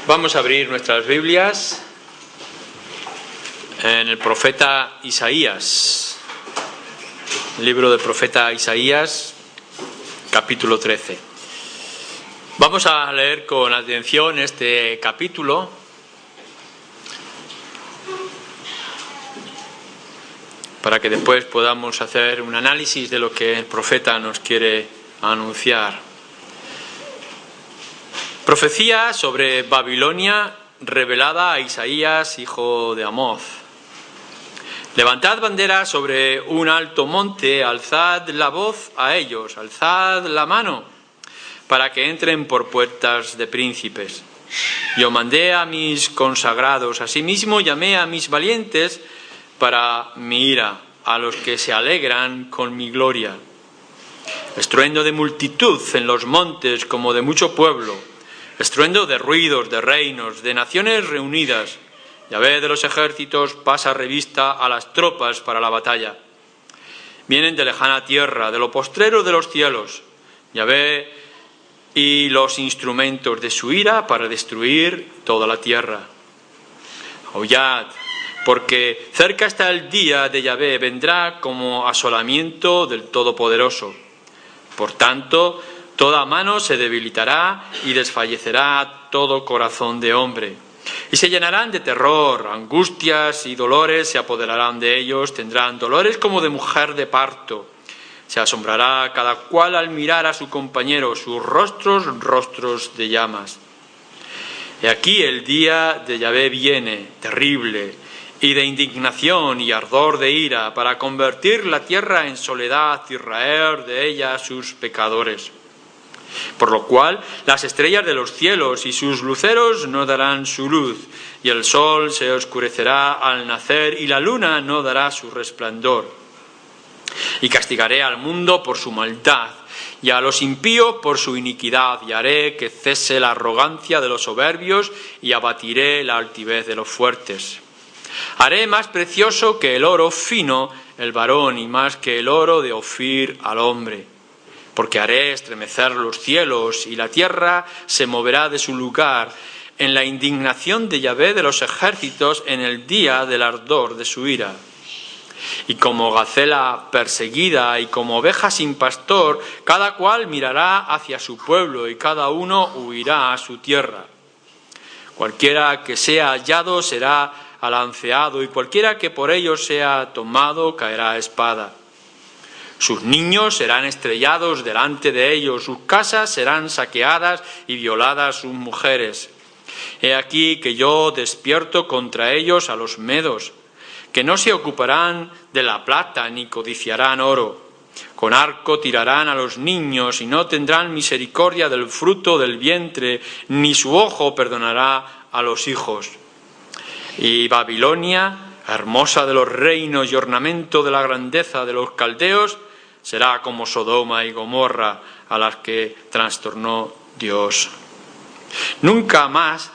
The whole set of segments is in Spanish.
Vamos a abrir nuestras Biblias en el profeta Isaías, el libro del profeta Isaías, capítulo 13. Vamos a leer con atención este capítulo para que después podamos hacer un análisis de lo que el profeta nos quiere anunciar. Profecía sobre Babilonia revelada a Isaías, hijo de Amoz. Levantad bandera sobre un alto monte, alzad la voz a ellos, alzad la mano, para que entren por puertas de príncipes. Yo mandé a mis consagrados, asimismo llamé a mis valientes para mi ira, a los que se alegran con mi gloria. Estruendo de multitud en los montes como de mucho pueblo, estruendo de ruidos, de reinos, de naciones reunidas. Yahvé de los ejércitos pasa revista a las tropas para la batalla. Vienen de lejana tierra, de lo postrero de los cielos. Yahvé y los instrumentos de su ira para destruir toda la tierra. Aullad, porque cerca está el día de Yahvé, vendrá como asolamiento del Todopoderoso. Por tanto, toda mano se debilitará y desfallecerá todo corazón de hombre. Y se llenarán de terror, angustias y dolores se apoderarán de ellos, tendrán dolores como de mujer de parto. Se asombrará cada cual al mirar a su compañero, sus rostros, rostros de llamas. He aquí el día de Yahvé viene, terrible, y de indignación y ardor de ira, para convertir la tierra en soledad y raer de ella sus pecadores. Por lo cual las estrellas de los cielos y sus luceros no darán su luz, y el sol se oscurecerá al nacer, y la luna no dará su resplandor. Y castigaré al mundo por su maldad, y a los impíos por su iniquidad, y haré que cese la arrogancia de los soberbios, y abatiré la altivez de los fuertes. Haré más precioso que el oro fino el varón, y más que el oro de Ofir al hombre. Porque haré estremecer los cielos, y la tierra se moverá de su lugar, en la indignación de Yahvé de los ejércitos, en el día del ardor de su ira. Y como gacela perseguida y como oveja sin pastor, cada cual mirará hacia su pueblo, y cada uno huirá a su tierra. Cualquiera que sea hallado será alanceado, y cualquiera que por ellos sea tomado caerá a espada. Sus niños serán estrellados delante de ellos, sus casas serán saqueadas y violadas sus mujeres. He aquí que yo despierto contra ellos a los medos, que no se ocuparán de la plata ni codiciarán oro. Con arco tirarán a los niños y no tendrán misericordia del fruto del vientre, ni su ojo perdonará a los hijos. Y Babilonia, hermosa de los reinos y ornamento de la grandeza de los caldeos, será como Sodoma y Gomorra, a las que trastornó Dios. Nunca más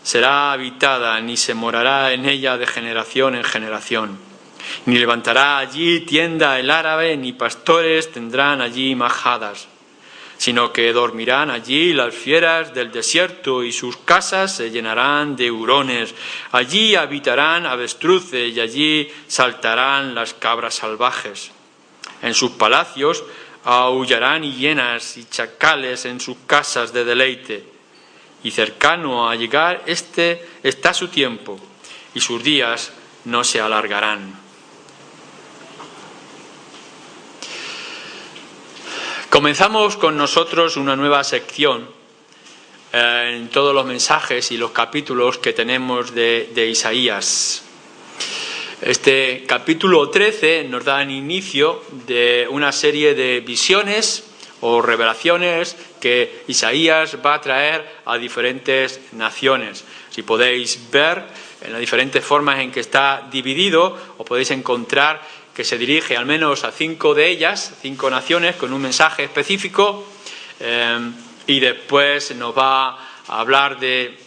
será habitada, ni se morará en ella de generación en generación. Ni levantará allí tienda el árabe, ni pastores tendrán allí majadas, sino que dormirán allí las fieras del desierto, y sus casas se llenarán de hurones. Allí habitarán avestruces, y allí saltarán las cabras salvajes. En sus palacios aullarán hienas y chacales en sus casas de deleite. Y cercano a llegar está su tiempo, y sus días no se alargarán. Comenzamos con nosotros una nueva sección en todos los mensajes y los capítulos que tenemos de Isaías. Este capítulo 13 nos da inicio de una serie de visiones o revelaciones que Isaías va a traer a diferentes naciones. Si podéis ver en las diferentes formas en que está dividido, os podéis encontrar que se dirige al menos a 5 de ellas, 5 naciones, con un mensaje específico, y después nos va a hablar de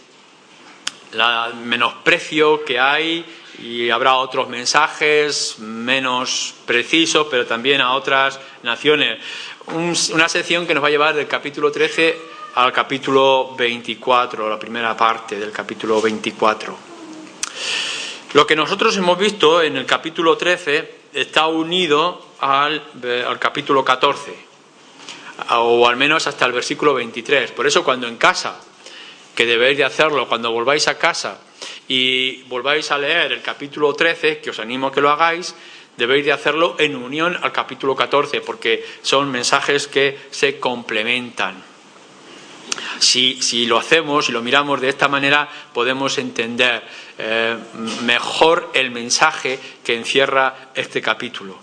el menosprecio que hay, y habrá otros mensajes menos precisos, pero también a otras naciones. Una sección que nos va a llevar del capítulo 13 al capítulo 24, la primera parte del capítulo 24. Lo que nosotros hemos visto en el capítulo 13 está unido al capítulo 14, o al menos hasta el versículo 23. Por eso cuando en casa, que debéis de hacerlo, cuando volváis a casa y volváis a leer el capítulo 13, que os animo a que lo hagáis, debéis de hacerlo en unión al capítulo 14, porque son mensajes que se complementan. Si lo hacemos y lo miramos de esta manera, podemos entender mejor el mensaje que encierra este capítulo.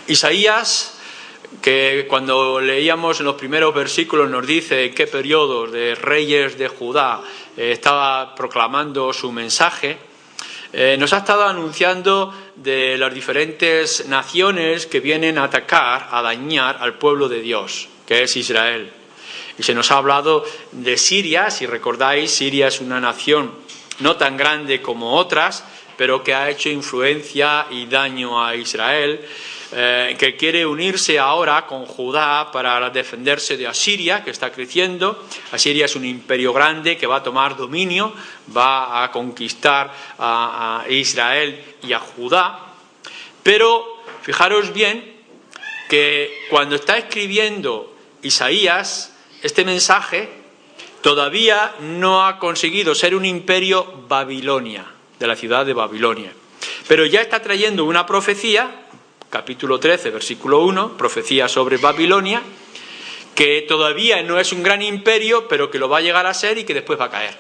Isaías, que cuando leíamos en los primeros versículos nos dice en qué periodos de reyes de Judá estaba proclamando su mensaje, nos ha estado anunciando de las diferentes naciones que vienen a atacar, a dañar al pueblo de Dios, que es Israel. Y se nos ha hablado de Siria. Si recordáis, Siria es una nación no tan grande como otras, pero que ha hecho influencia y daño a Israel, que quiere unirse ahora con Judá para defenderse de Asiria, que está creciendo. Asiria es un imperio grande que va a tomar dominio, va a conquistar a Israel y a Judá. Pero fijaros bien que cuando está escribiendo Isaías este mensaje, todavía no ha conseguido ser un imperio Babilonia, de la ciudad de Babilonia. Pero ya está trayendo una profecía, capítulo 13, versículo 1, profecía sobre Babilonia, que todavía no es un gran imperio, pero que lo va a llegar a ser y que después va a caer.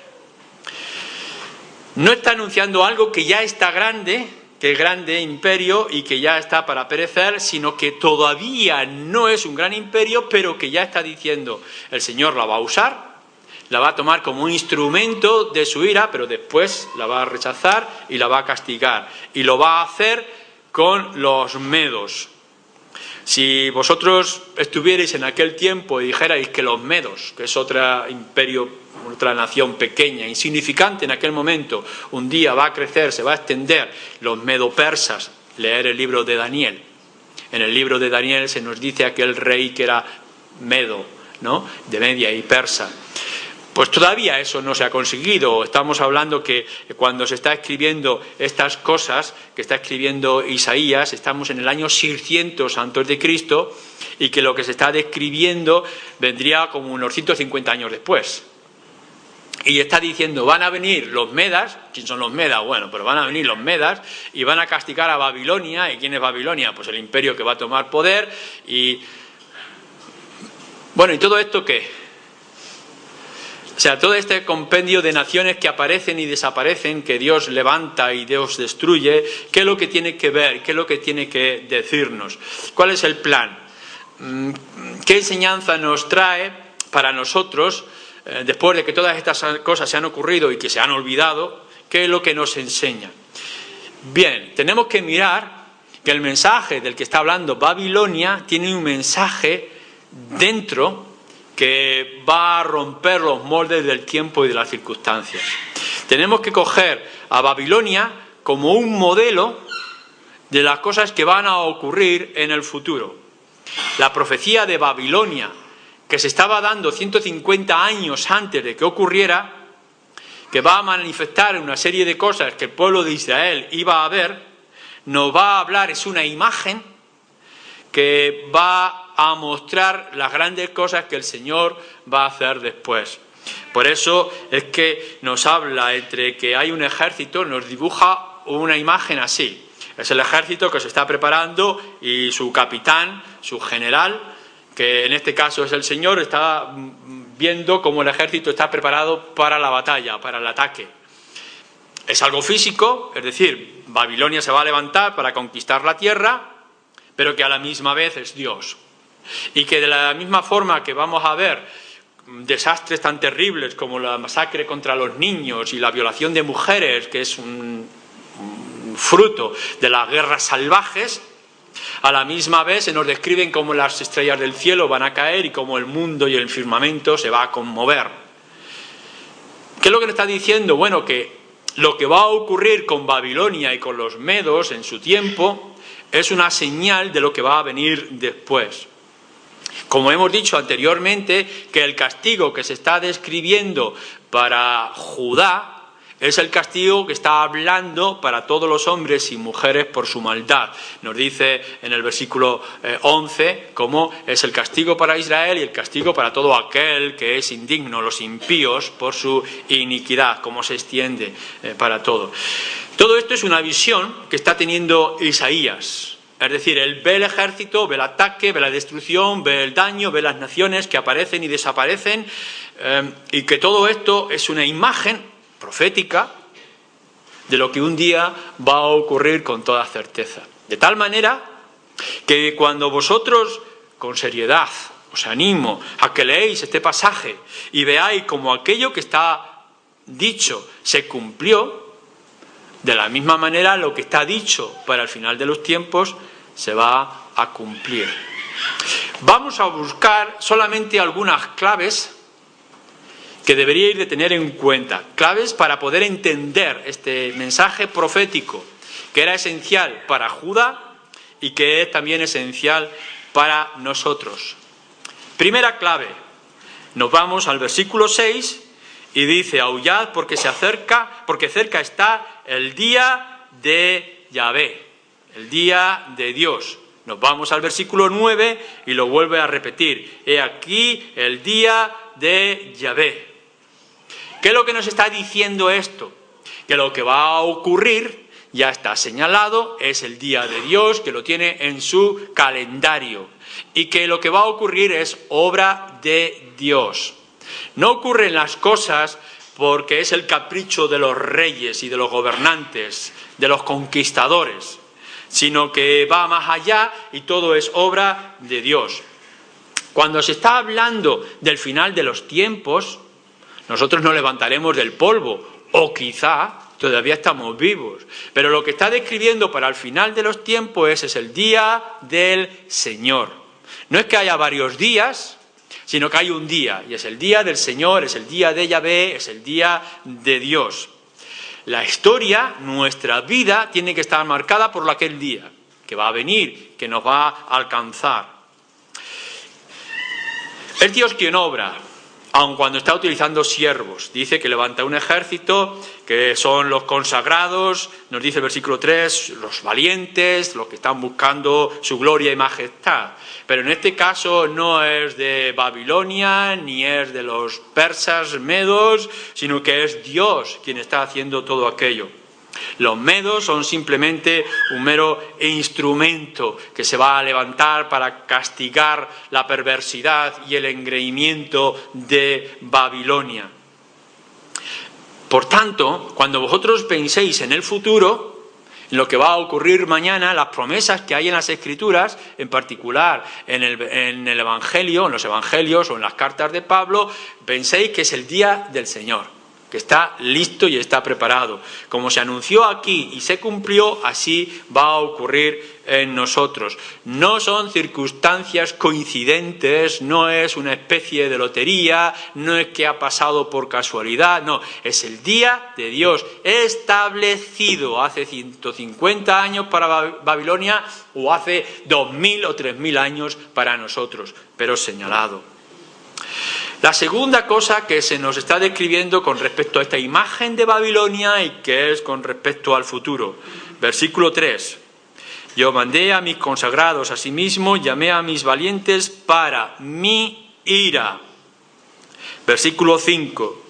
No está anunciando algo que ya está grande, que es grande imperio y que ya está para perecer, sino que todavía no es un gran imperio, pero que ya está diciendo, el Señor la va a usar, la va a tomar como un instrumento de su ira, pero después la va a rechazar y la va a castigar. Y lo va a hacer con los medos. Si vosotros estuvierais en aquel tiempo y dijerais que los medos, que es otro imperio, otra nación pequeña, insignificante en aquel momento, un día va a crecer, se va a extender, los medo-persas, leer el libro de Daniel. En el libro de Daniel se nos dice aquel rey que era medo, ¿no?, de Media y persa. Pues todavía eso no se ha conseguido. Estamos hablando que cuando se está escribiendo estas cosas, que está escribiendo Isaías, estamos en el año 600 a.C., y que lo que se está describiendo vendría como unos 150 años después. Y está diciendo, van a venir los medas. ¿Quién son los medas? Bueno, pero van a venir los medas y van a castigar a Babilonia. ¿Y quién es Babilonia? Pues el imperio que va a tomar poder. Y bueno, ¿y todo esto qué? O sea, todo este compendio de naciones que aparecen y desaparecen, que Dios levanta y Dios destruye, ¿qué es lo que tiene que ver? ¿Qué es lo que tiene que decirnos? ¿Cuál es el plan? ¿Qué enseñanza nos trae para nosotros, después de que todas estas cosas se han ocurrido y que se han olvidado? ¿Qué es lo que nos enseña? Bien, tenemos que mirar que el mensaje del que está hablando Babilonia tiene un mensaje dentro que va a romper los moldes del tiempo y de las circunstancias. Tenemos que coger a Babilonia como un modelo de las cosas que van a ocurrir en el futuro. La profecía de Babilonia, que se estaba dando 150 años antes de que ocurriera, que va a manifestar una serie de cosas que el pueblo de Israel iba a ver, nos va a hablar, es una imagen que va a mostrar las grandes cosas que el Señor va a hacer después. Por eso es que nos habla entre que hay un ejército, nos dibuja una imagen así. Es el ejército que se está preparando y su capitán, su general, que en este caso es el Señor, está viendo cómo el ejército está preparado para la batalla, para el ataque. Es algo físico, es decir, Babilonia se va a levantar para conquistar la tierra, pero que a la misma vez es Dios. Y que de la misma forma que vamos a ver desastres tan terribles como la masacre contra los niños y la violación de mujeres, que es un fruto de las guerras salvajes, a la misma vez se nos describen cómo las estrellas del cielo van a caer y cómo el mundo y el firmamento se va a conmover. ¿Qué es lo que nos está diciendo? Bueno, que lo que va a ocurrir con Babilonia y con los medos en su tiempo es una señal de lo que va a venir después. Como hemos dicho anteriormente, que el castigo que se está describiendo para Judá es el castigo que está hablando para todos los hombres y mujeres por su maldad. Nos dice en el versículo 11 cómo es el castigo para Israel y el castigo para todo aquel que es indigno, los impíos, por su iniquidad, cómo se extiende para todo. Todo esto es una visión que está teniendo Isaías. Es decir, él ve el ejército, ve el ataque, ve la destrucción, ve el daño, ve las naciones que aparecen y desaparecen, y que todo esto es una imagen profética de lo que un día va a ocurrir con toda certeza. De tal manera que cuando vosotros, con seriedad, os animo a que leéis este pasaje y veáis cómo aquello que está dicho se cumplió, de la misma manera lo que está dicho para el final de los tiempos se va a cumplir. Vamos a buscar solamente algunas claves que deberíais de tener en cuenta, claves para poder entender este mensaje profético que era esencial para Judá y que es también esencial para nosotros. Primera clave, nos vamos al versículo 6 y dice: aullad porque cerca está el día de Yahvé, el día de Dios. Nos vamos al versículo 9 y lo vuelve a repetir: he aquí el día de Yahvé. ¿Qué es lo que nos está diciendo esto? Que lo que va a ocurrir ya está señalado, es el día de Dios, que lo tiene en su calendario, y que lo que va a ocurrir es obra de Dios. No ocurren las cosas porque es el capricho de los reyes y de los gobernantes, de los conquistadores, sino que va más allá y todo es obra de Dios. Cuando se está hablando del final de los tiempos, nosotros nos levantaremos del polvo, o quizá todavía estamos vivos. Pero lo que está describiendo para el final de los tiempos es el día del Señor. No es que haya varios días, sino que hay un día, y es el día del Señor, es el día de Yahvé, es el día de Dios. La historia, nuestra vida, tiene que estar marcada por aquel día, que va a venir, que nos va a alcanzar. Es Dios quien obra, aun cuando está utilizando siervos. Dice que levanta un ejército, que son los consagrados, nos dice el versículo 3, los valientes, los que están buscando su gloria y majestad. Pero en este caso no es de Babilonia, ni es de los persas medos, sino que es Dios quien está haciendo todo aquello. Los medos son simplemente un mero instrumento que se va a levantar para castigar la perversidad y el engreimiento de Babilonia. Por tanto, cuando vosotros penséis en el futuro, en lo que va a ocurrir mañana, las promesas que hay en las Escrituras, en particular en el Evangelio, en los Evangelios o en las cartas de Pablo, penséis que es el día del Señor, que está listo y está preparado. Como se anunció aquí y se cumplió, así va a ocurrir en nosotros. No son circunstancias coincidentes, no es una especie de lotería, no es que ha pasado por casualidad, no, es el día de Dios establecido hace 150 años para Babilonia o hace 2000 o 3000 años para nosotros, pero señalado. La segunda cosa que se nos está describiendo con respecto a esta imagen de Babilonia y que es con respecto al futuro. Versículo 3. Yo mandé a mis consagrados, asimismo llamé a mis valientes para mi ira. Versículo 5.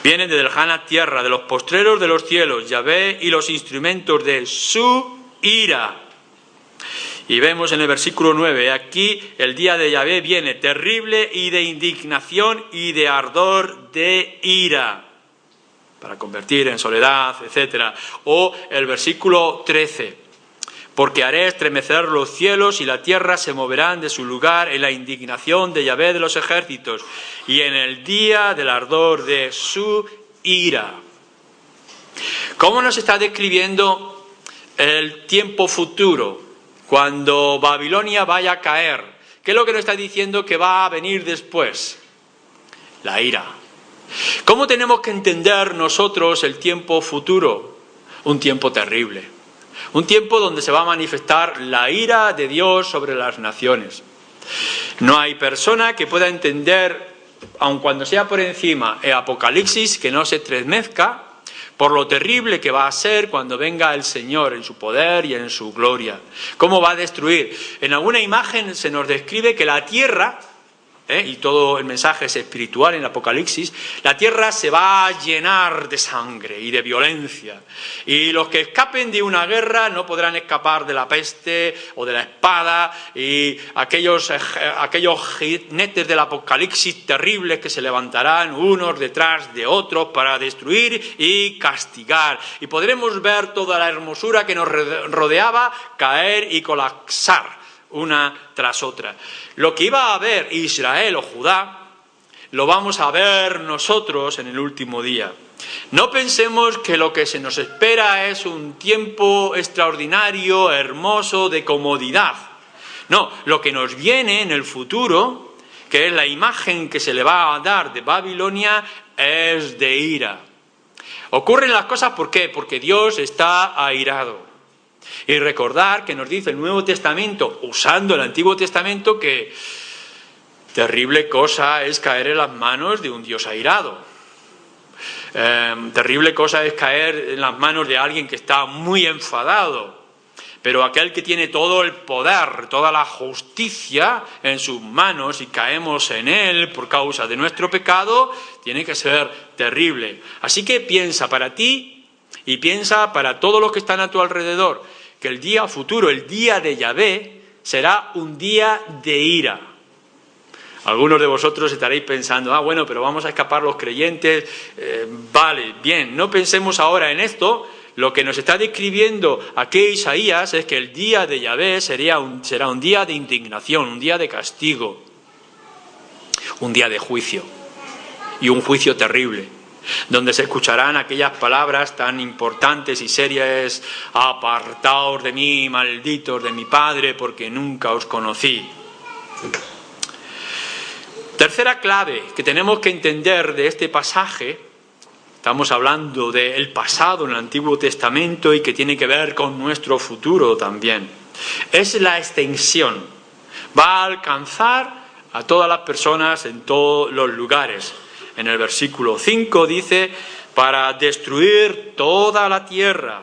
Vienen de lejana tierra, de los postreros de los cielos, Yahvé y los instrumentos de su ira. Y vemos en el versículo 9, aquí el día de Yahvé viene terrible y de indignación y de ardor de ira, para convertir en soledad, etc. O el versículo 13, porque haré estremecer los cielos y la tierra se moverán de su lugar en la indignación de Yahvé de los ejércitos y en el día del ardor de su ira. ¿Cómo nos está describiendo el tiempo futuro? Cuando Babilonia vaya a caer, ¿qué es lo que nos está diciendo que va a venir después? La ira. ¿Cómo tenemos que entender nosotros el tiempo futuro? Un tiempo terrible. Un tiempo donde se va a manifestar la ira de Dios sobre las naciones. No hay persona que pueda entender, aun cuando sea por encima, el Apocalipsis, que no se estremezca por lo terrible que va a ser cuando venga el Señor en su poder y en su gloria. ¿Cómo va a destruir? En alguna imagen se nos describe que la tierra, y todo el mensaje es espiritual en el Apocalipsis, la tierra se va a llenar de sangre y de violencia. Y los que escapen de una guerra no podrán escapar de la peste o de la espada, y aquellos jinetes del Apocalipsis terribles que se levantarán unos detrás de otros para destruir y castigar. Y podremos ver toda la hermosura que nos rodeaba caer y colapsar una tras otra. Lo que iba a ver Israel o Judá, lo vamos a ver nosotros en el último día. No pensemos que lo que se nos espera es un tiempo extraordinario, hermoso, de comodidad. No, lo que nos viene en el futuro, que es la imagen que se le va a dar de Babilonia, es de ira. Ocurren las cosas, ¿por qué? Porque Dios está airado. Y recordar que nos dice el Nuevo Testamento, usando el Antiguo Testamento, que terrible cosa es caer en las manos de un Dios airado. Terrible cosa es caer en las manos de alguien que está muy enfadado. Pero aquel que tiene todo el poder, toda la justicia en sus manos y caemos en él por causa de nuestro pecado, tiene que ser terrible. Así que piensa para ti y piensa para todos los que están a tu alrededor, que el día futuro, el día de Yahvé, será un día de ira. Algunos de vosotros estaréis pensando, bueno, pero vamos a escapar los creyentes. Vale, bien, no pensemos ahora en esto. Lo que nos está describiendo aquí Isaías es que el día de Yahvé será un día de indignación, un día de castigo, un día de juicio, y un juicio terrible, donde se escucharán aquellas palabras tan importantes y serias: apartaos de mí, malditos de mi Padre, porque nunca os conocí. Tercera clave que tenemos que entender de este pasaje, estamos hablando del pasado en el Antiguo Testamento y que tiene que ver con nuestro futuro también, es la extensión. Va a alcanzar a todas las personas en todos los lugares. En el versículo 5 dice, para destruir toda la tierra.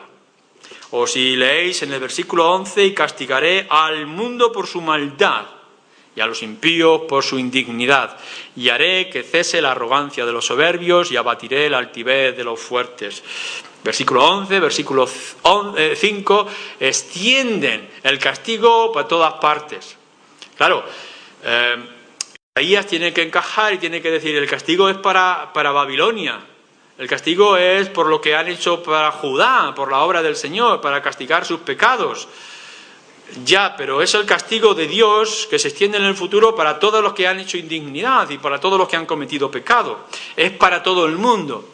O si leéis en el versículo 11, y castigaré al mundo por su maldad, y a los impíos por su indignidad, y haré que cese la arrogancia de los soberbios, y abatiré la altivez de los fuertes. Versículo 11, versículo 5, extienden el castigo para todas partes. Claro, Isaías tiene que encajar y tiene que decir, el castigo es para Babilonia, el castigo es por lo que han hecho para Judá, por la obra del Señor, para castigar sus pecados. Ya, pero es el castigo de Dios que se extiende en el futuro para todos los que han hecho indignidad y para todos los que han cometido pecado. Es para todo el mundo.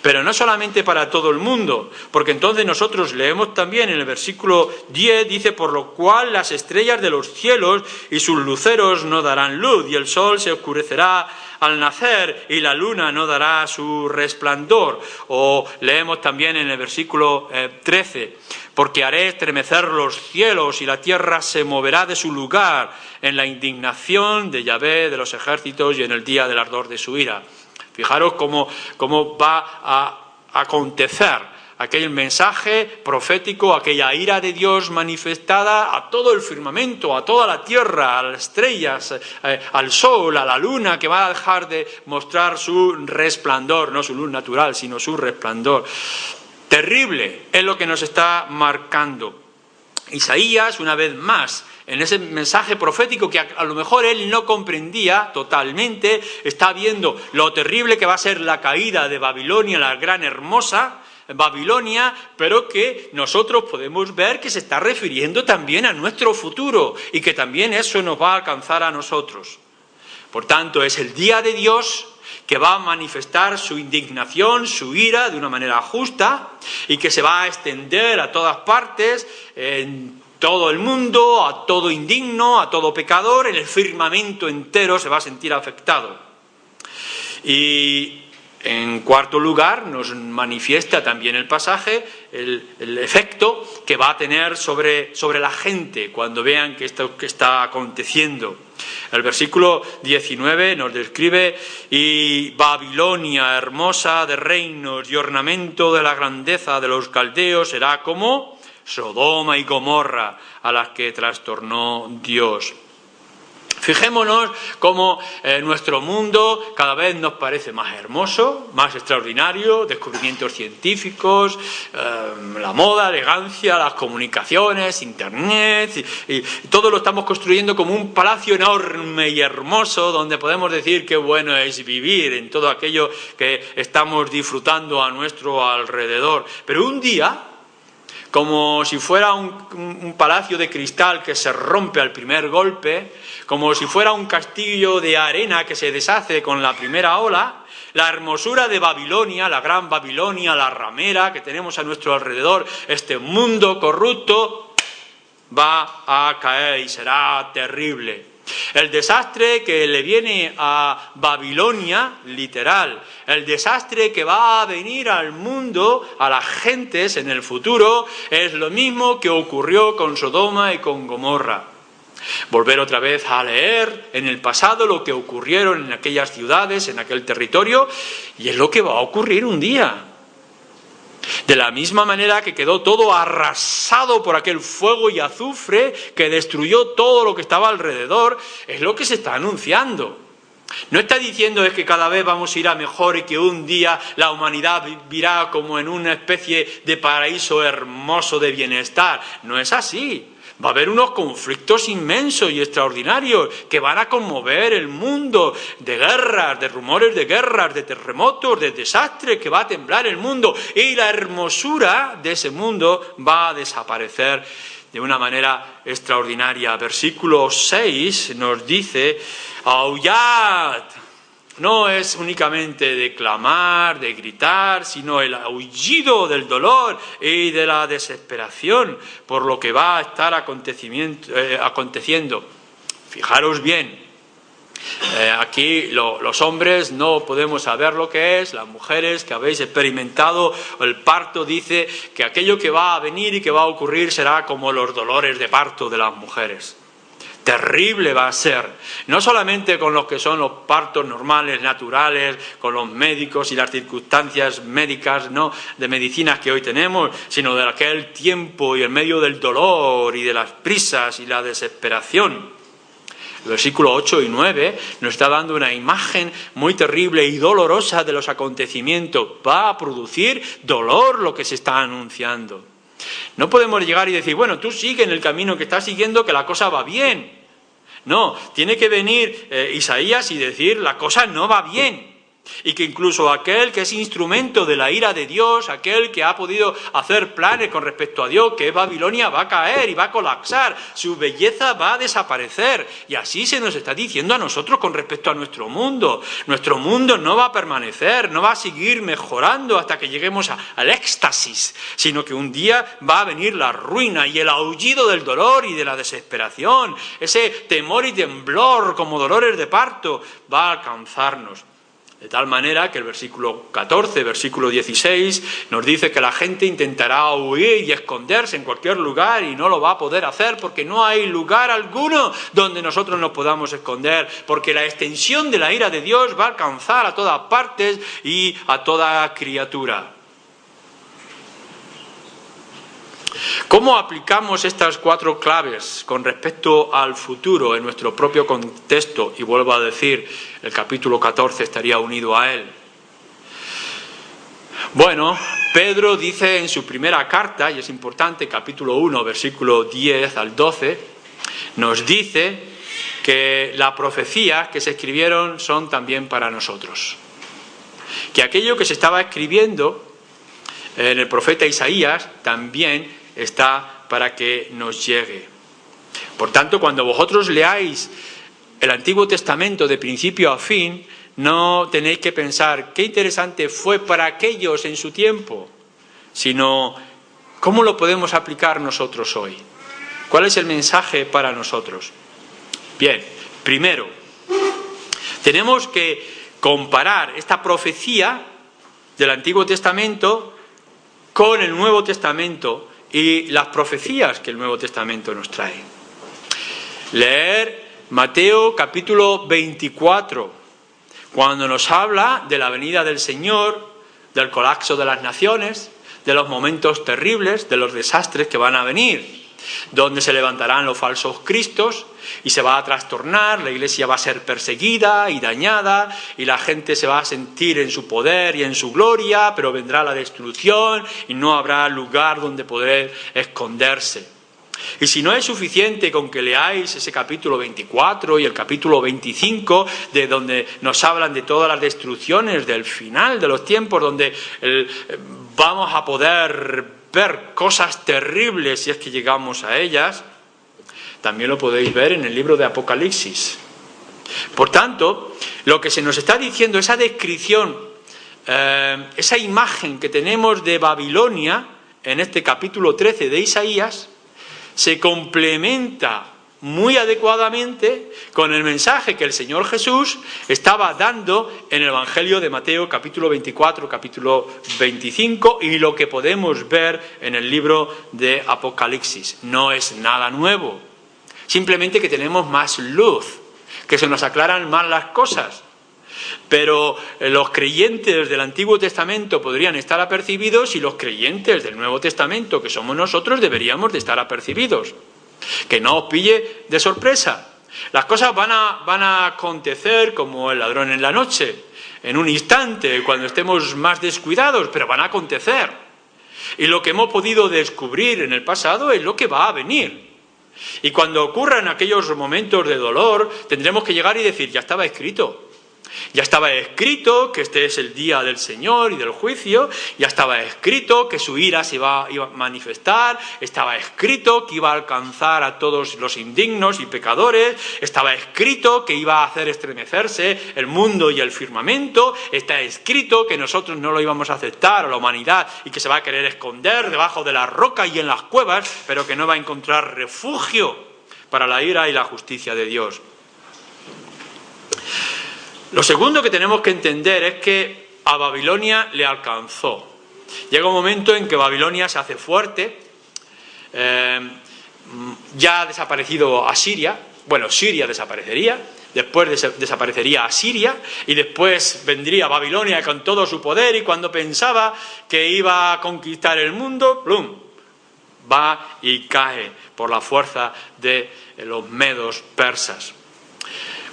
Pero no solamente para todo el mundo, porque entonces nosotros leemos también en el versículo 10, dice, por lo cual las estrellas de los cielos y sus luceros no darán luz, y el sol se oscurecerá al nacer, y la luna no dará su resplandor. O leemos también en el versículo 13, porque haré estremecer los cielos y la tierra se moverá de su lugar en la indignación de Yahvé de los ejércitos y en el día del ardor de su ira. Fijaros cómo va a acontecer aquel mensaje profético, aquella ira de Dios manifestada a todo el firmamento, a toda la tierra, a las estrellas, al sol, a la luna, que va a dejar de mostrar su resplandor, no su luz natural, sino su resplandor. Terrible es lo que nos está marcando Isaías, una vez más, en ese mensaje profético que a lo mejor él no comprendía totalmente. Está viendo lo terrible que va a ser la caída de Babilonia, la gran hermosa Babilonia, pero que nosotros podemos ver que se está refiriendo también a nuestro futuro y que también eso nos va a alcanzar a nosotros. Por tanto, es el día de Dios que va a manifestar su indignación, su ira de una manera justa y que se va a extender a todas partes, en todo el mundo, a todo indigno, a todo pecador, en el firmamento entero se va a sentir afectado. Y En cuarto lugar, nos manifiesta también el pasaje el efecto que va a tener sobre la gente cuando vean que esto que está aconteciendo. El versículo 19 nos describe: y Babilonia, hermosa de reinos y ornamento de la grandeza de los caldeos, será como Sodoma y Gomorra, a las que trastornó Dios. Fijémonos cómo nuestro mundo cada vez nos parece más hermoso, más extraordinario, descubrimientos científicos, la moda, elegancia, las comunicaciones, Internet, y todo lo estamos construyendo como un palacio enorme y hermoso donde podemos decir qué bueno es vivir en todo aquello que estamos disfrutando a nuestro alrededor. Pero un día, como si fuera un palacio de cristal que se rompe al primer golpe, como si fuera un castillo de arena que se deshace con la primera ola, la hermosura de Babilonia, la gran Babilonia, la ramera que tenemos a nuestro alrededor, este mundo corrupto, va a caer y será terrible. El desastre que le viene a Babilonia, literal, el desastre que va a venir al mundo, a las gentes en el futuro, es lo mismo que ocurrió con Sodoma y con Gomorra. Volver otra vez a leer en el pasado lo que ocurrieron en aquellas ciudades, en aquel territorio, y es lo que va a ocurrir un día. De la misma manera que quedó todo arrasado por aquel fuego y azufre que destruyó todo lo que estaba alrededor, es lo que se está anunciando. No está diciendo es que cada vez vamos a ir a mejor y que un día la humanidad vivirá como en una especie de paraíso hermoso de bienestar. No es así. Va a haber unos conflictos inmensos y extraordinarios que van a conmover el mundo, de guerras, de rumores de guerras, de terremotos, de desastres, que va a temblar el mundo, y la hermosura de ese mundo va a desaparecer de una manera extraordinaria. Versículo 6 nos dice: aullad. No es únicamente de clamar, de gritar, sino el aullido del dolor y de la desesperación por lo que va a estar aconteciendo. Fijaros bien, aquí los hombres no podemos saber lo que es, las mujeres que habéis experimentado el parto, dice que aquello que va a venir y que va a ocurrir será como los dolores de parto de las mujeres. Terrible va a ser, no solamente con los que son los partos normales, naturales, con los médicos y las circunstancias médicas, no de medicinas que hoy tenemos, sino de aquel tiempo y en medio del dolor y de las prisas y la desesperación. El versículo 8 y 9 nos está dando una imagen muy terrible y dolorosa de los acontecimientos. Va a producir dolor lo que se está anunciando. No podemos llegar y decir, bueno, tú sigue en el camino que estás siguiendo, que la cosa va bien. No, tiene que venir Isaías y decir, la cosa no va bien. Y que incluso aquel que es instrumento de la ira de Dios, aquel que ha podido hacer planes con respecto a Dios, que es Babilonia, va a caer y va a colapsar, su belleza va a desaparecer. Y así se nos está diciendo a nosotros con respecto a nuestro mundo. Nuestro mundo no va a permanecer, no va a seguir mejorando hasta que lleguemos al éxtasis, sino que un día va a venir la ruina y el aullido del dolor y de la desesperación, ese temor y temblor como dolores de parto va a alcanzarnos. De tal manera que el versículo 14, versículo 16, nos dice que la gente intentará huir y esconderse en cualquier lugar y no lo va a poder hacer porque no hay lugar alguno donde nosotros nos podamos esconder, porque la extensión de la ira de Dios va a alcanzar a todas partes y a toda criatura. ¿Cómo aplicamos estas 4 claves con respecto al futuro en nuestro propio contexto? Y vuelvo a decir, el capítulo 14 estaría unido a él. Bueno, Pedro dice en su primera carta, y es importante, capítulo 1, versículo 10 al 12, nos dice que las profecías que se escribieron son también para nosotros. Que aquello que se estaba escribiendo en el profeta Isaías también está para que nos llegue. Por tanto, cuando vosotros leáis el Antiguo Testamento de principio a fin, no tenéis que pensar qué interesante fue para aquellos en su tiempo, sino cómo lo podemos aplicar nosotros hoy. ¿Cuál es el mensaje para nosotros? Bien, primero, tenemos que comparar esta profecía del Antiguo Testamento con el Nuevo Testamento y las profecías que el Nuevo Testamento nos trae. Leer Mateo capítulo 24, cuando nos habla de la venida del Señor, del colapso de las naciones, de los momentos terribles, de los desastres que van a venir, donde se levantarán los falsos cristos y se va a trastornar, la iglesia va a ser perseguida y dañada y la gente se va a sentir en su poder y en su gloria, pero vendrá la destrucción y no habrá lugar donde poder esconderse. Y si no es suficiente con que leáis ese capítulo 24 y el capítulo 25, de donde nos hablan de todas las destrucciones del final de los tiempos, donde vamos a poder ver cosas terribles si es que llegamos a ellas, también lo podéis ver en el libro de Apocalipsis. Por tanto, lo que se nos está diciendo, esa descripción, esa imagen que tenemos de Babilonia en este capítulo 13 de Isaías, se complementa muy adecuadamente con el mensaje que el Señor Jesús estaba dando en el Evangelio de Mateo, capítulo 24, capítulo 25, y lo que podemos ver en el libro de Apocalipsis. No es nada nuevo, simplemente que tenemos más luz, que se nos aclaran más las cosas. Pero los creyentes del Antiguo Testamento podrían estar apercibidos y los creyentes del Nuevo Testamento, que somos nosotros, deberíamos de estar apercibidos. Que no os pille de sorpresa. Las cosas van a acontecer como el ladrón en la noche, en un instante, cuando estemos más descuidados, pero van a acontecer. Y lo que hemos podido descubrir en el pasado es lo que va a venir. Y cuando ocurran aquellos momentos de dolor, tendremos que llegar y decir, ya estaba escrito. Ya estaba escrito que este es el día del Señor y del juicio, ya estaba escrito que su ira se iba a manifestar, estaba escrito que iba a alcanzar a todos los indignos y pecadores, estaba escrito que iba a hacer estremecerse el mundo y el firmamento, está escrito que nosotros no lo íbamos a aceptar a la humanidad y que se va a querer esconder debajo de las rocas y en las cuevas, pero que no va a encontrar refugio para la ira y la justicia de Dios. Lo segundo que tenemos que entender es que a Babilonia le alcanzó. Llega un momento en que Babilonia se hace fuerte, ya ha desaparecido Asiria, bueno, Siria desaparecería, después desaparecería Asiria y después vendría Babilonia con todo su poder y cuando pensaba que iba a conquistar el mundo, ¡plum!, va y cae por la fuerza de los medos persas.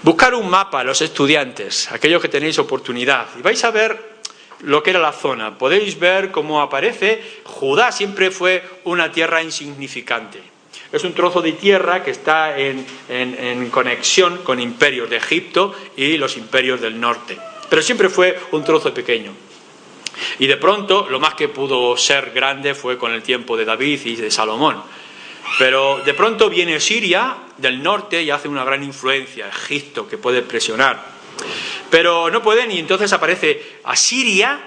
Buscar un mapa, los estudiantes, aquellos que tenéis oportunidad, y vais a ver lo que era la zona. Podéis ver cómo aparece. Judá siempre fue una tierra insignificante. Es un trozo de tierra que está en conexión con imperios de Egipto y los imperios del norte. Pero siempre fue un trozo pequeño. Y de pronto, lo más que pudo ser grande fue con el tiempo de David y de Salomón. Pero de pronto viene Siria del norte y hace una gran influencia, Egipto, que puede presionar. Pero no pueden y entonces aparece Asiria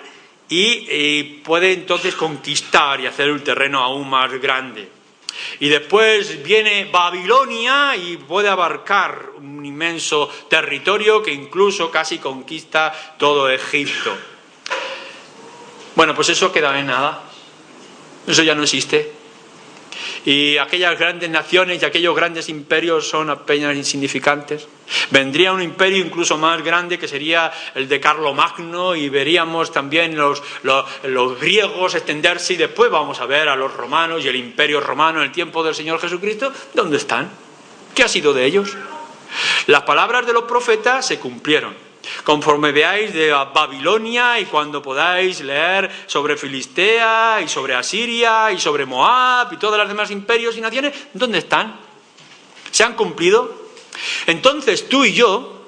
y puede entonces conquistar y hacer un terreno aún más grande. Y después viene Babilonia y puede abarcar un inmenso territorio que incluso casi conquista todo Egipto. Bueno, pues eso queda en nada. Eso ya no existe. Y aquellas grandes naciones y aquellos grandes imperios son apenas insignificantes. Vendría un imperio incluso más grande que sería el de Carlomagno y veríamos también los griegos extenderse y después vamos a ver a los romanos y el imperio romano en el tiempo del Señor Jesucristo. ¿Dónde están? ¿Qué ha sido de ellos? Las palabras de los profetas se cumplieron. Conforme veáis de Babilonia y cuando podáis leer sobre Filistea y sobre Asiria y sobre Moab y todos los demás imperios y naciones, ¿dónde están? ¿Se han cumplido? Entonces tú y yo,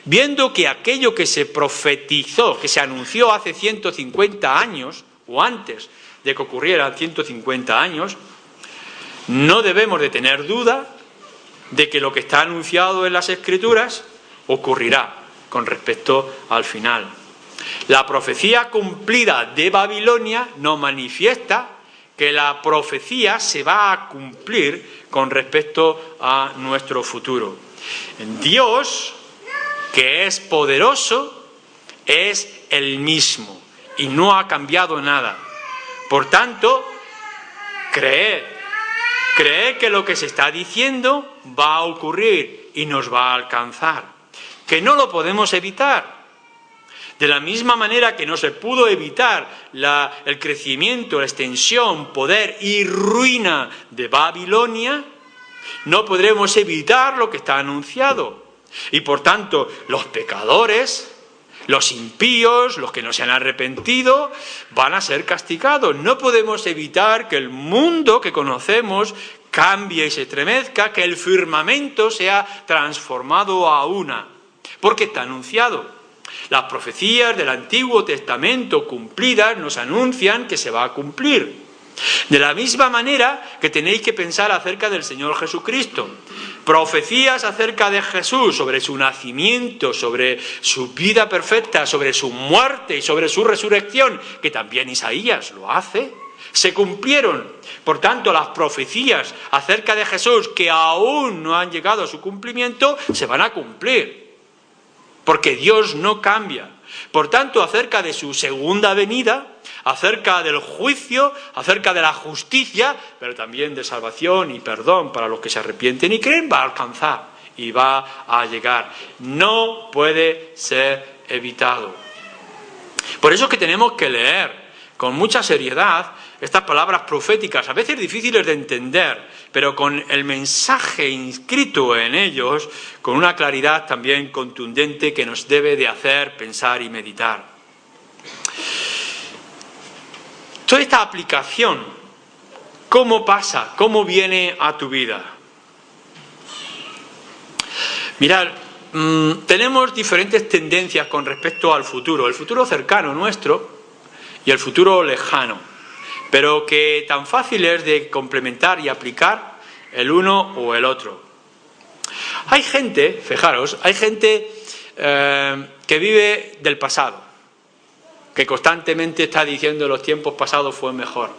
viendo que aquello que se profetizó, que se anunció hace 150 años, o antes de que ocurrieran 150 años, no debemos de tener duda de que lo que está anunciado en las Escrituras ocurrirá con respecto al final. La profecía cumplida de Babilonia nos manifiesta que la profecía se va a cumplir con respecto a nuestro futuro. Dios, que es poderoso, es el mismo. y no ha cambiado nada. Por tanto, creed que lo que se está diciendo va a ocurrir y nos va a alcanzar, que no lo podemos evitar. De la misma manera que no se pudo evitar el crecimiento, la extensión, poder y ruina de Babilonia, no podremos evitar lo que está anunciado. Y por tanto, los pecadores, los impíos, los que no se han arrepentido, van a ser castigados. No podemos evitar que el mundo que conocemos cambie y se estremezca, que el firmamento sea transformado a una, porque está anunciado. Las profecías del Antiguo Testamento cumplidas nos anuncian que se va a cumplir. De la misma manera que tenéis que pensar acerca del Señor Jesucristo. Profecías acerca de Jesús, sobre su nacimiento, sobre su vida perfecta, sobre su muerte y sobre su resurrección, que también Isaías lo hace, se cumplieron. Por tanto, las profecías acerca de Jesús que aún no han llegado a su cumplimiento, se van a cumplir. Porque Dios no cambia. Por tanto, acerca de su segunda venida, acerca del juicio, acerca de la justicia, pero también de salvación y perdón para los que se arrepienten y creen, va a alcanzar y va a llegar. No puede ser evitado. Por eso es que tenemos que leer con mucha seriedad estas palabras proféticas, a veces difíciles de entender, pero con el mensaje inscrito en ellos, con una claridad también contundente que nos debe de hacer pensar y meditar. Toda esta aplicación, ¿cómo pasa? ¿Cómo viene a tu vida? Mirad, tenemos diferentes tendencias con respecto al futuro. El futuro cercano nuestro y el futuro lejano, pero que tan fácil es de complementar y aplicar el uno o el otro. Hay gente, fijaros, hay gente que vive del pasado, que constantemente está diciendo los tiempos pasados fue mejor,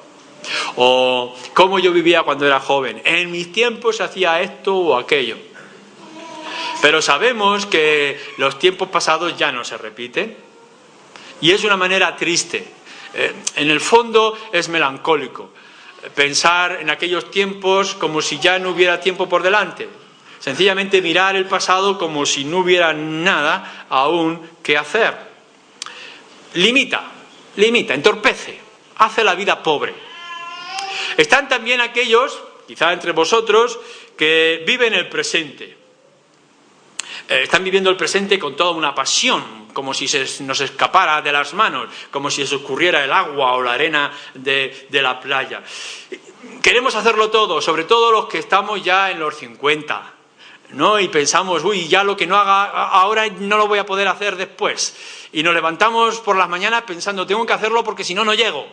o cómo yo vivía cuando era joven, en mis tiempos se hacía esto o aquello. Pero sabemos que los tiempos pasados ya no se repiten, y es una manera triste. En el fondo es melancólico pensar en aquellos tiempos como si ya no hubiera tiempo por delante. Sencillamente mirar el pasado como si no hubiera nada aún que hacer. Limita, entorpece, hace la vida pobre. Están también aquellos, quizá entre vosotros, que viven el presente. Están viviendo el presente con toda una pasión, como si se nos escapara de las manos, como si se escurriera el agua o la arena de la playa. Queremos hacerlo todo, sobre todo los que estamos ya en los 50, ¿no? Y pensamos, uy, ya lo que no haga ahora no lo voy a poder hacer después. Y nos levantamos por las mañanas pensando, tengo que hacerlo porque si no, no llego.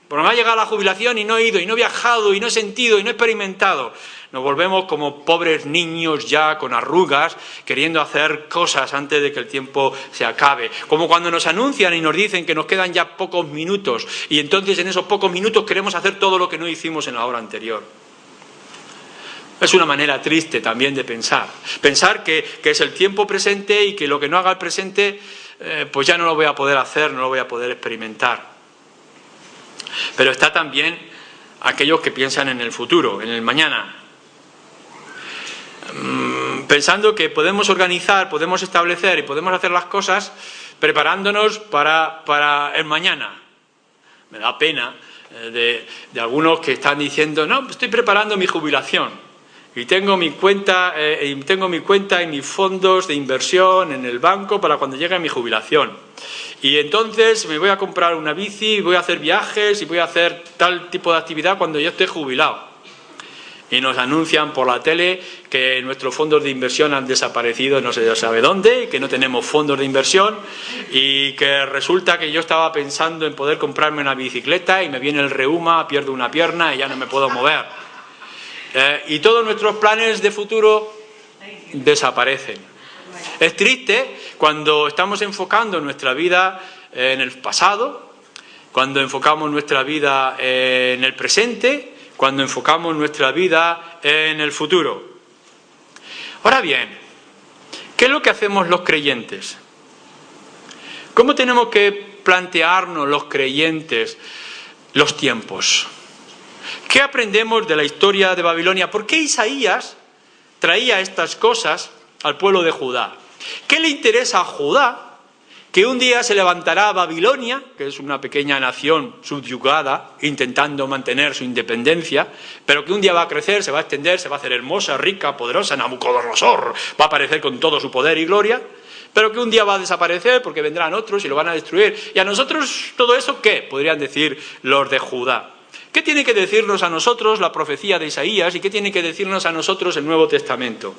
Porque me ha llegado la jubilación y no he ido, y no he viajado, y no he sentido, y no he experimentado. Nos volvemos como pobres niños ya con arrugas, queriendo hacer cosas antes de que el tiempo se acabe. Como cuando nos anuncian y nos dicen que nos quedan ya pocos minutos, y entonces en esos pocos minutos queremos hacer todo lo que no hicimos en la hora anterior. Es una manera triste también de pensar. Pensar que es el tiempo presente y que lo que no haga el presente, pues ya no lo voy a poder hacer, no lo voy a poder experimentar. Pero está también aquellos que piensan en el futuro, en el mañana, pensando que podemos organizar, podemos establecer y podemos hacer las cosas preparándonos para el mañana. Me da pena de algunos que están diciendo, no, estoy preparando mi jubilación y tengo mi cuenta y mis fondos de inversión en el banco para cuando llegue mi jubilación. Y entonces me voy a comprar una bici, voy a hacer viajes y voy a hacer tal tipo de actividad cuando yo esté jubilado. Y nos anuncian por la tele que nuestros fondos de inversión han desaparecido no se sabe dónde, y que no tenemos fondos de inversión, y que resulta que yo estaba pensando en poder comprarme una bicicleta y me viene el reuma, pierdo una pierna y ya no me puedo mover. Y todos nuestros planes de futuro desaparecen. Es triste cuando estamos enfocando nuestra vida en el pasado, cuando enfocamos nuestra vida en el presente, cuando enfocamos nuestra vida en el futuro. Ahora bien, ¿qué es lo que hacemos los creyentes? ¿Cómo tenemos que plantearnos los creyentes los tiempos? ¿Qué aprendemos de la historia de Babilonia? ¿Por qué Isaías traía estas cosas al pueblo de Judá? ¿Qué le interesa a Judá? Que un día se levantará Babilonia, que es una pequeña nación subyugada, intentando mantener su independencia, pero que un día va a crecer, se va a extender, se va a hacer hermosa, rica, poderosa, Nabucodonosor va a aparecer con todo su poder y gloria, pero que un día va a desaparecer porque vendrán otros y lo van a destruir. ¿Y a nosotros todo eso qué? Podrían decir los de Judá. ¿Qué tiene que decirnos a nosotros la profecía de Isaías y qué tiene que decirnos a nosotros el Nuevo Testamento?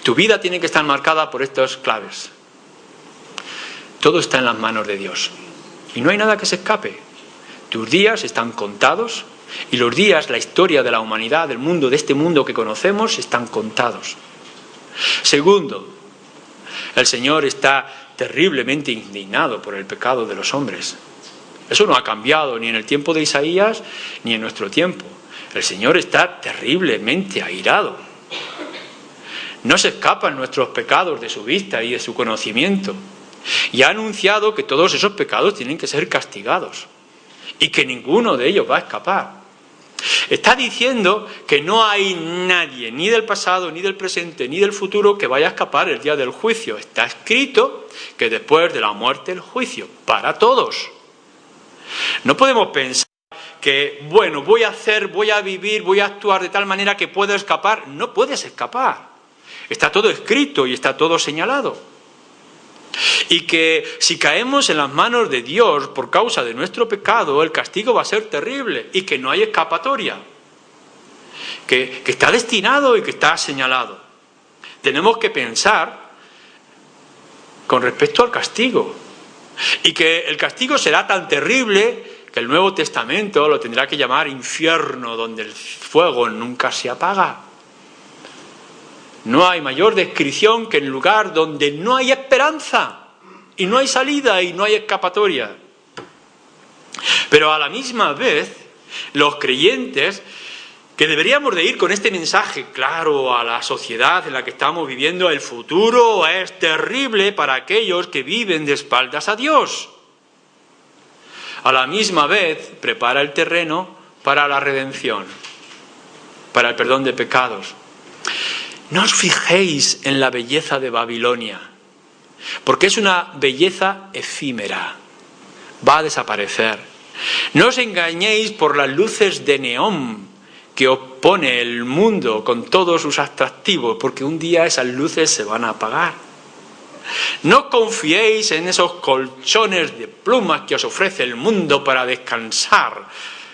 Tu vida tiene que estar marcada por estas claves. Todo está en las manos de Dios. Y no hay nada que se escape. Tus días están contados y los días, la historia de la humanidad, del mundo, de este mundo que conocemos, están contados. Segundo, el Señor está terriblemente indignado por el pecado de los hombres. Eso no ha cambiado ni en el tiempo de Isaías ni en nuestro tiempo. El Señor está terriblemente airado. No se escapan nuestros pecados de su vista y de su conocimiento. Y ha anunciado que todos esos pecados tienen que ser castigados. Y que ninguno de ellos va a escapar. Está diciendo que no hay nadie, ni del pasado, ni del presente, ni del futuro, que vaya a escapar el día del juicio. Está escrito que después de la muerte el juicio, para todos. No podemos pensar que, bueno, voy a vivir, voy a actuar de tal manera que puedo escapar. No puedes escapar. Está todo escrito y está todo señalado. Y que si caemos en las manos de Dios por causa de nuestro pecado, el castigo va a ser terrible y que no hay escapatoria. Que está destinado y que está señalado. Tenemos que pensar con respecto al castigo. Y que el castigo será tan terrible que el Nuevo Testamento lo tendrá que llamar infierno, donde el fuego nunca se apaga. No hay mayor descripción que en lugar donde no hay esperanza, y no hay salida, y no hay escapatoria. Pero a la misma vez, los creyentes, que deberíamos de ir con este mensaje claro a la sociedad en la que estamos viviendo, el futuro es terrible para aquellos que viven de espaldas a Dios. A la misma vez, prepara el terreno para la redención, para el perdón de pecados. No os fijéis en la belleza de Babilonia, porque es una belleza efímera, va a desaparecer. No os engañéis por las luces de neón que os pone el mundo con todos sus atractivos, porque un día esas luces se van a apagar. No confiéis en esos colchones de plumas que os ofrece el mundo para descansar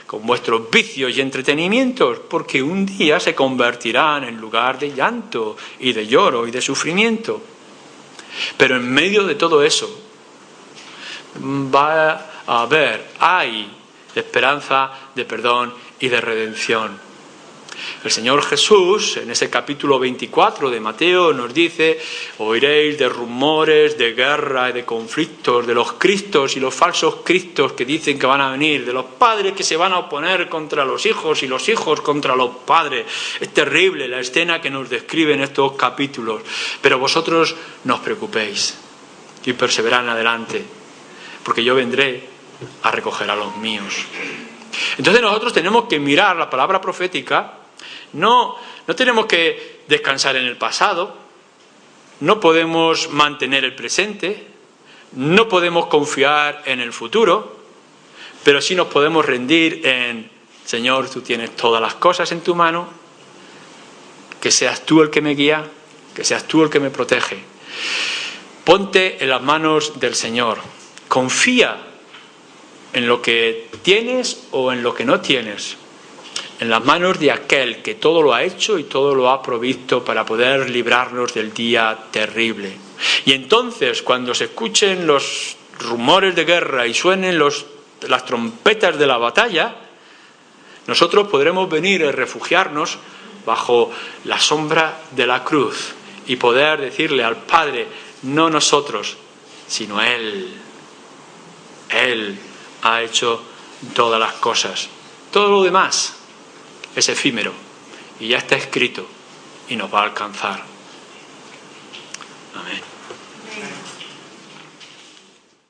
con vuestros vicios y entretenimientos, porque un día se convertirán en lugar de llanto y de lloro y de sufrimiento. Pero en medio de todo eso hay esperanza de perdón y de redención. El Señor Jesús, en ese capítulo 24 de Mateo, nos dice: oiréis de rumores, de guerra y de conflictos, de los cristos y los falsos cristos que dicen que van a venir, de los padres que se van a oponer contra los hijos y los hijos contra los padres. Es terrible la escena que nos describen estos capítulos. Pero vosotros no os preocupéis y perseverad adelante, porque yo vendré a recoger a los míos. Entonces nosotros tenemos que mirar la palabra profética. No tenemos que descansar en el pasado, no podemos mantener el presente, no podemos confiar en el futuro, pero sí nos podemos rendir en: Señor, tú tienes todas las cosas en tu mano, que seas tú el que me guía, que seas tú el que me protege. Ponte en las manos del Señor, confía en lo que tienes o en lo que no tienes, en las manos de aquel que todo lo ha hecho y todo lo ha provisto para poder librarnos del día terrible. Y entonces, cuando se escuchen los rumores de guerra y suenen las trompetas de la batalla, nosotros podremos venir a refugiarnos bajo la sombra de la cruz y poder decirle al Padre: no nosotros, sino Él. Él ha hecho todas las cosas. Todo lo demás es efímero y ya está escrito y nos va a alcanzar. Amén.